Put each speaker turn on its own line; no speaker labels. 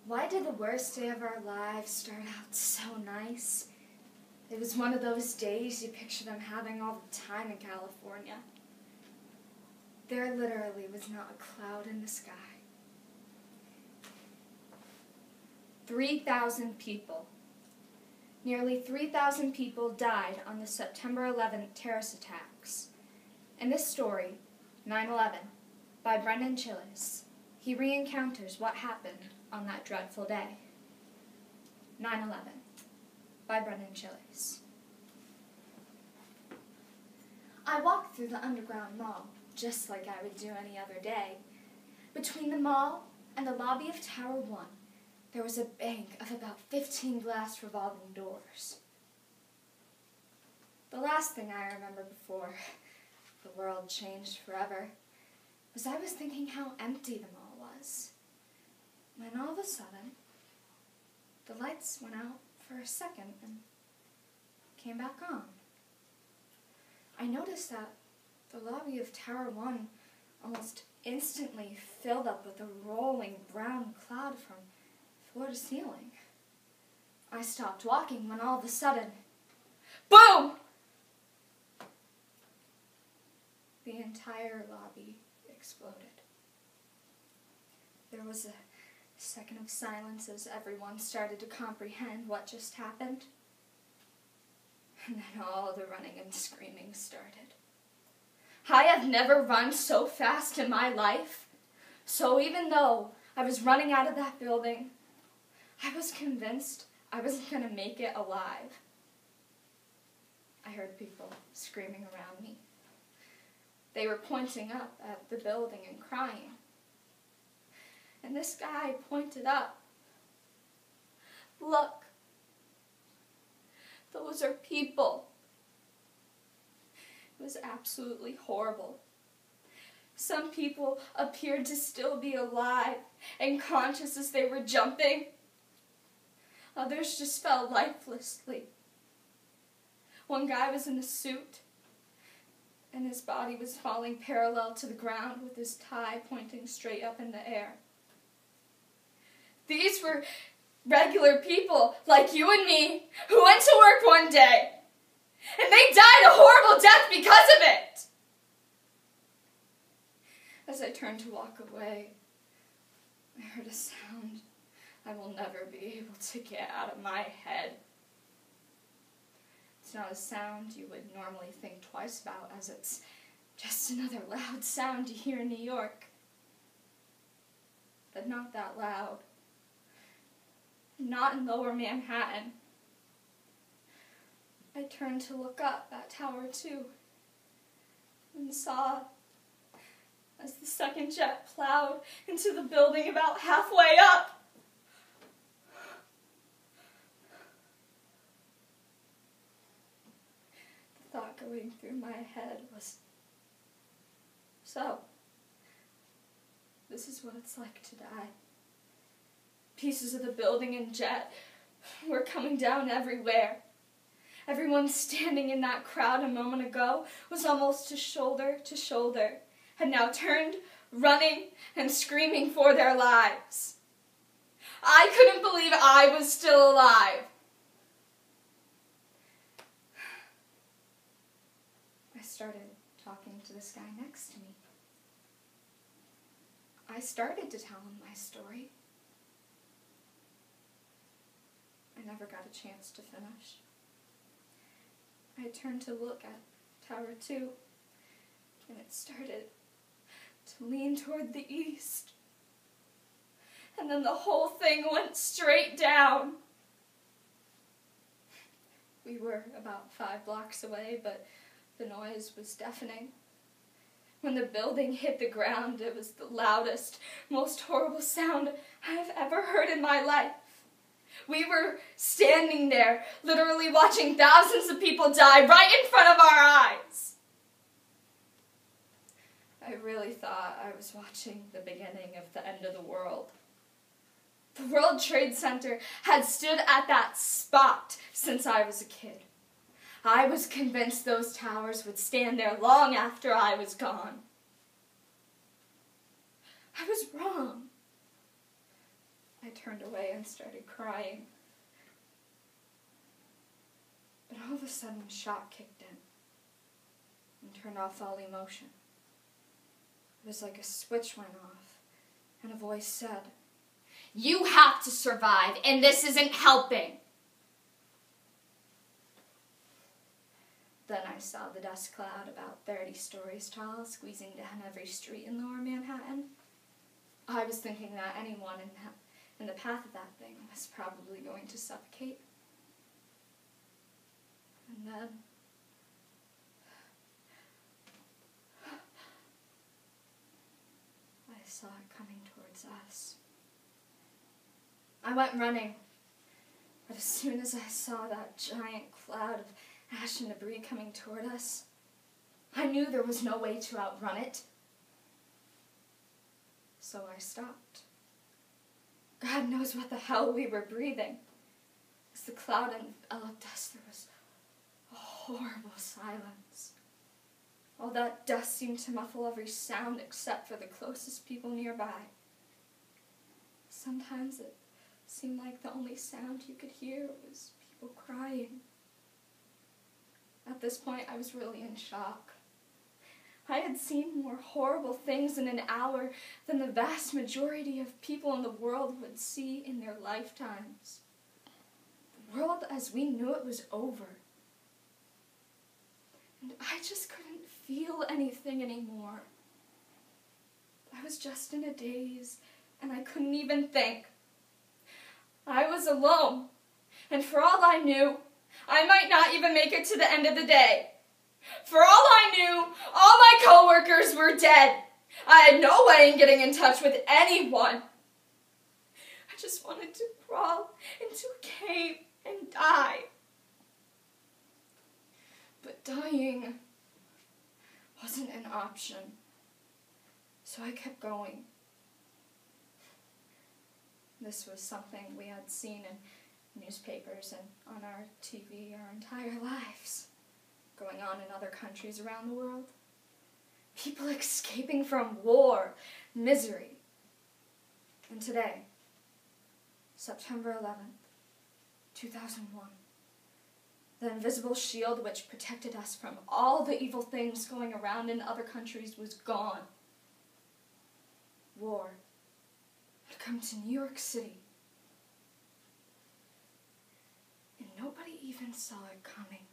Why did the worst day of our lives start out so nice? It was one of those days you picture them having all the time in California. There literally was not a cloud in the sky. 3,000 people. Nearly 3,000 people died on the September 11th terrorist attacks. In this story, 9/11, by Brendan Chillis, he re-encounters what happened on that dreadful day. 9/11, by Brendan Chillis. I walked through the underground mall, just like I would do any other day. Between the mall and the lobby of Tower 1, there was a bank of about 15 glass revolving doors. The last thing I remember before the world changed forever was I was thinking how empty the mall was, when all of a sudden, the lights went out for a second and came back on. I noticed that the lobby of Tower 1 almost instantly filled up with a rolling brown cloud from floor to ceiling. I stopped walking when all of a sudden, boom! The entire lobby exploded. There was a second of silence as everyone started to comprehend what just happened. And then all the running and screaming started. I have never run so fast in my life. So even though I was running out of that building, I was convinced I wasn't going to make it alive. I heard people screaming around me. They were pointing up at the building and crying. And this guy pointed up. Look, those are people. It was absolutely horrible. Some people appeared to still be alive and conscious as they were jumping. Others just fell lifelessly. One guy was in a suit, and his body was falling parallel to the ground with his tie pointing straight up in the air. These were regular people like you and me who went to work one day, and they died a horrible death because of it. As I turned to walk away, I heard a sound I will never be able to get out of my head. It's not a sound you would normally think twice about, as it's just another loud sound you hear in New York. But not that loud. Not in Lower Manhattan. I turned to look up at Tower 2 and saw as the second jet plowed into the building about halfway up. The thought going through my head was, so, this is what it's like to die. Pieces of the building and jet were coming down everywhere. Everyone standing in that crowd a moment ago was almost shoulder to shoulder, had now turned, running and screaming for their lives. I couldn't believe I was still alive. I started talking to this guy next to me. I started to tell him my story. I never got a chance to finish. I turned to look at Tower 2, and it started to lean toward the east. And then the whole thing went straight down. We were about 5 blocks away, but the noise was deafening. When the building hit the ground, it was the loudest, most horrible sound I've ever heard in my life. We were standing there, literally watching thousands of people die right in front of our eyes. I really thought I was watching the beginning of the end of the world. The World Trade Center had stood at that spot since I was a kid. I was convinced those towers would stand there long after I was gone. I was wrong. I turned turned away and started crying. But all of a sudden, shock kicked in and turned off all emotion. It was like a switch went off, and a voice said, "You have to survive, and this isn't helping." Then I saw the dust cloud about 30 stories tall, squeezing down every street in lower Manhattan. I was thinking that anyone in the path of that thing was probably going to suffocate. And then I saw it coming towards us. I went running, but as soon as I saw that giant cloud of ash and debris coming toward us, I knew there was no way to outrun it. So I stopped. God knows what the hell we were breathing. As the cloud enveloped us, there was a horrible silence. All that dust seemed to muffle every sound except for the closest people nearby. Sometimes it seemed like the only sound you could hear was people crying. At this point, I was really in shock. I had seen more horrible things in an hour than the vast majority of people in the world would see in their lifetimes. The world as we knew it was over. And I just couldn't feel anything anymore. I was just in a daze, and I couldn't even think. I was alone, and for all I knew, I might not even make it to the end of the day. For all I knew, all my coworkers were dead. I had no way in getting in touch with anyone. I just wanted to crawl into a cave and die. But dying wasn't an option, so I kept going. This was something we had seen in newspapers and on our TV our entire lives, going on in other countries around the world. People escaping from war, misery. And today, September 11th, 2001, the invisible shield which protected us from all the evil things going around in other countries was gone. War had come to New York City, and nobody even saw it coming.